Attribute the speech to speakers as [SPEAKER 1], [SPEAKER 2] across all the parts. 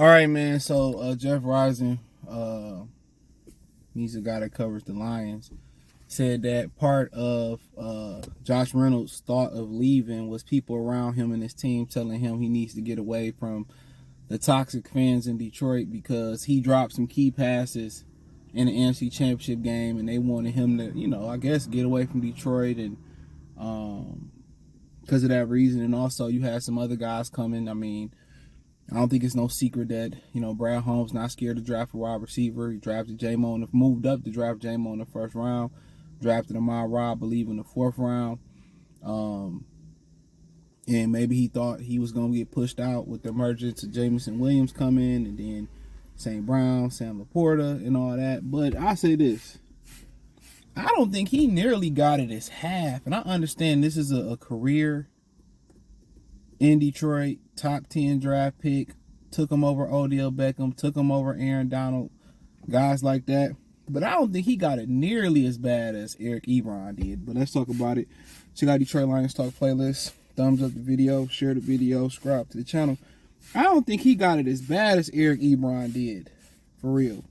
[SPEAKER 1] All right, man. So Jeff Rising, he's a guy that covers the Lions, said that part of Josh Reynolds' thought of leaving was people around him and his team telling him he needs to get away from the toxic fans in Detroit because he dropped some key passes in the NFC Championship game, and they wanted him to, I guess, get away from Detroit, and because of that reason. And also, you had some other guys coming. I mean, I don't think it's no secret that, Brad Holmes not scared to draft a wide receiver. He drafted J-Mo, moved up to draft J-Mo in the first round. Drafted Amar Robb, I believe, in the fourth round. And maybe he thought he was going to get pushed out with the emergence of Jameson Williams coming, and then St. Brown, Sam Laporta, and all that. But I say this. I don't think he nearly got it as half. And I understand this is a career in Detroit, top 10 draft pick, took him over Odell Beckham, took him over Aaron Donald, guys like that. But I don't think he got it nearly as bad as Eric Ebron did. But let's talk about it. Check out Detroit Lions Talk playlist. Thumbs up the video, share the video, subscribe to the channel. I don't think he got it as bad as Eric Ebron did. For real.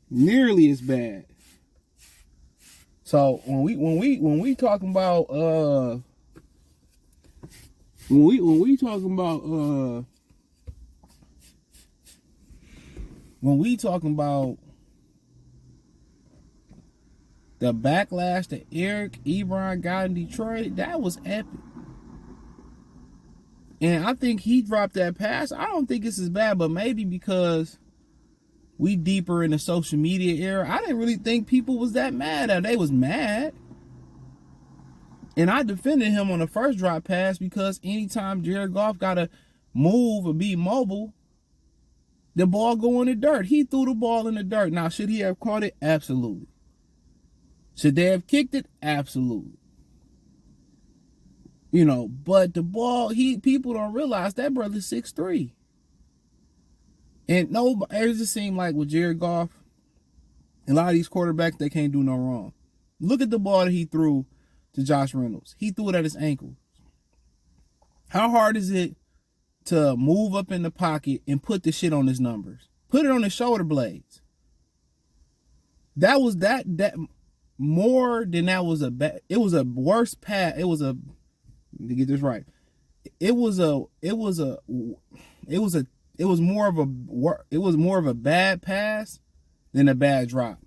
[SPEAKER 1] Nearly as bad. So when we talking about when we talking about the backlash that Eric Ebron got in Detroit, that was epic. And I think he dropped that pass. I don't think it's as bad, but maybe because we deeper in the social media era, I didn't really think people was that mad at him. They was mad. And I defended him on the first drop pass because anytime Jared Goff got to move or be mobile, the ball go in the dirt. He threw the ball in the dirt. Now, should he have caught it? Absolutely. Should they have kicked it? Absolutely. But the ball, people don't realize that brother's 6'3". And it just seemed like with Jared Goff, a lot of these quarterbacks, they can't do no wrong. Look at the ball that he threw to Josh Reynolds. He threw it at his ankle. How hard is it to move up in the pocket and put the shit on his numbers? Put it on his shoulder blades. That was that more than that was a bad. It was a worse pass. It was a, to get this right, it was more of a bad pass than a bad drop.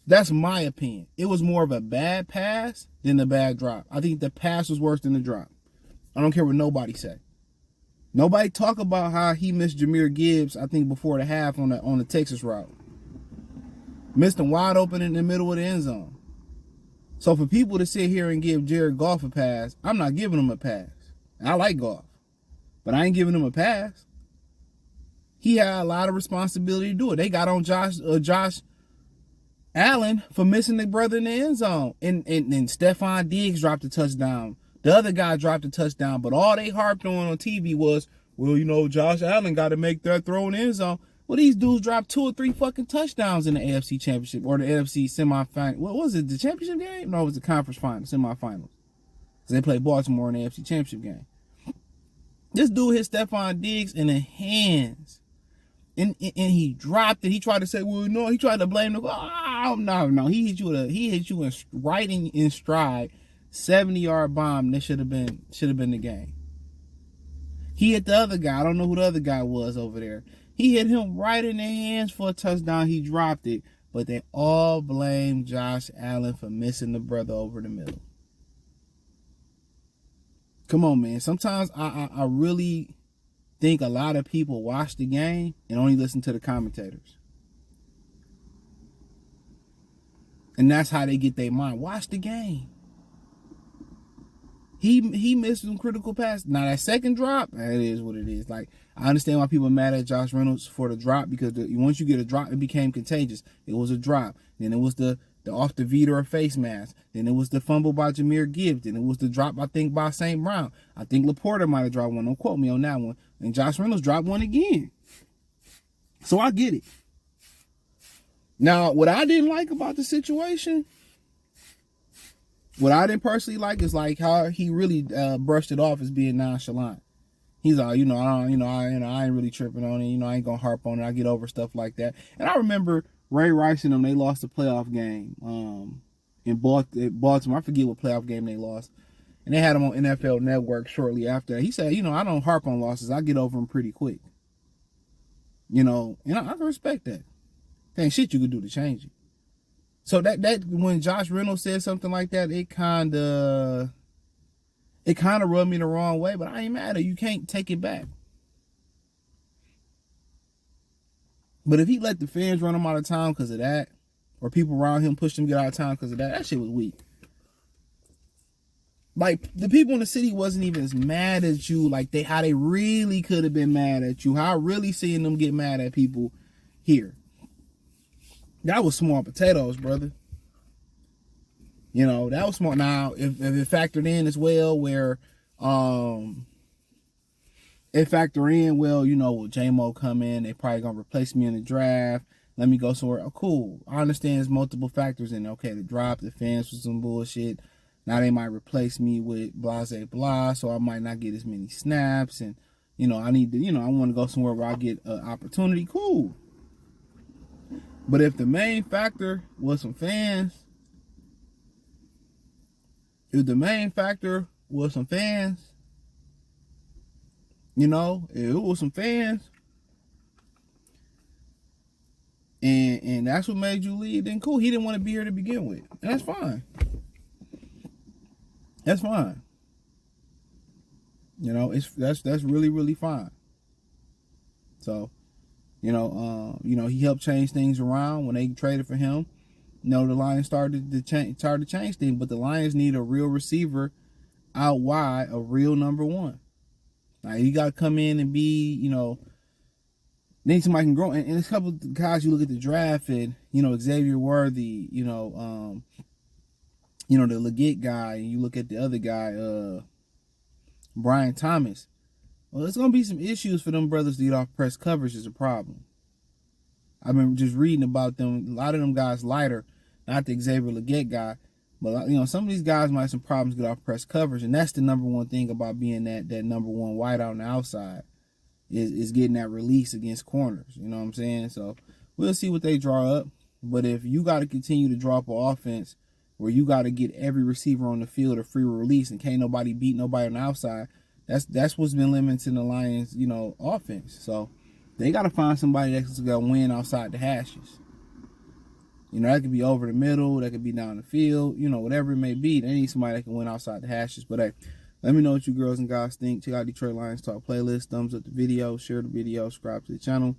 [SPEAKER 1] That's my opinion. It was more of a bad pass than a bad drop. I think the pass was worse than the drop. I don't care what nobody say. Nobody talk about how he missed Jahmyr Gibbs, I think, before the half on the Texas route. Missed him wide open in the middle of the end zone. So for people to sit here and give Jared Goff a pass, I'm not giving him a pass. I like Goff, but I ain't giving him a pass. He had a lot of responsibility to do it. They got on Josh Allen for missing their brother in the end zone. And Stephon Diggs dropped a touchdown. The other guy dropped a touchdown. But all they harped on TV was, well, Josh Allen got to make that throw in the end zone. Well, these dudes dropped 2 or 3 fucking touchdowns in the AFC Championship or the NFC semifinal. What was it, the championship game? No, it was the conference final, semifinals. Because they played Baltimore in the AFC Championship game. This dude hit Stephon Diggs in the hands. And he dropped it. He tried to say, well, no, he tried to blame the no. He hit you right in stride. 70-yard bomb that should have been the game. He hit the other guy. I don't know who the other guy was over there. He hit him right in the hands for a touchdown. He dropped it. But they all blame Josh Allen for missing the brother over the middle. Come on, man. Sometimes I really think a lot of people watch the game and only listen to the commentators. And that's how they get their mind. Watch the game. He missed some critical passes. Now that second drop, that is what it is. Like, I understand why people are mad at Josh Reynolds for the drop, because once you get a drop, it became contagious. It was a drop. Then it was the off the Vita or face mask. Then it was the fumble by Jahmyr Gibbs. Then it was the drop, I think, by St. Brown. I think Laporta might have dropped one. Don't quote me on that one. And Josh Reynolds dropped one again. So I get it. Now, what I didn't like about the situation, what I didn't personally like is like how he really brushed it off as being nonchalant. He's all, I ain't really tripping on it. I ain't gonna harp on it. I get over stuff like that. And I remember Ray Rice and them. They lost a playoff game in Baltimore. I forget what playoff game they lost. And they had him on NFL Network shortly after. He said, I don't harp on losses. I get over them pretty quick. And I can respect that. There ain't shit you could do to change it. So that when Josh Reynolds said something like that, it kind of rubbed me the wrong way. But I ain't mad at it. You can't take it back. But if he let the fans run him out of town because of that, or people around him push him to get out of town because of that shit was weak. Like, the people in the city wasn't even as mad at you like how they really could have been mad at you. How I really seen them get mad at people here. That was small potatoes, brother. That was small. Now, if it factored in as well where will J-Mo come in, they probably gonna replace me in the draft. Let me go somewhere. Oh, cool. I understand there's multiple factors in there. Okay, the drop, the fans for some bullshit. Now they might replace me with blah, blah, so I might not get as many snaps. And, I need to, I want to go somewhere where I get an opportunity. Cool. But if the main factor was some fans, if it was some fans, and that's what made you leave, then cool. He didn't want to be here to begin with. And that's fine. That's fine. That's really, really fine. So, he helped change things around when they traded for him. The Lions started to change things, but the Lions need a real receiver out wide, a real number one. Now you got to come in and be, need somebody can grow. And there's a couple of guys you look at the draft and, Xavier Worthy, the Leggett guy, and you look at the other guy, Brian Thomas. Well, there's going to be some issues for them brothers to get off press coverage is a problem. I've been just reading about them. A lot of them guys lighter, not the Xavier Leggett guy, but some of these guys might have some problems to get off press coverage, and that's the number one thing about being that number one wide out on the outside is getting that release against corners. You know what I'm saying? So we'll see what they draw up. But if you got to continue to draw up an offense where you got to get every receiver on the field a free release and can't nobody beat nobody on the outside, that's what's been limiting the Lions, offense. So they got to find somebody that's going to win outside the hashes. That could be over the middle, that could be down the field, whatever it may be. They need somebody that can win outside the hashes. But hey, let me know what you girls and guys think. Check out Detroit Lions Talk playlist. Thumbs up the video, share the video, subscribe to the channel.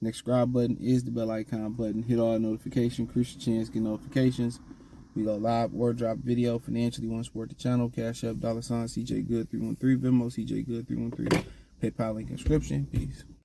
[SPEAKER 1] Next subscribe button is the bell icon button. Hit all notifications, increase your chance, get notifications. We go live or drop video financially. Want to support the channel? Cash App, $CJ Good 313, Venmo CJ Good 313, PayPal link inscription. Peace.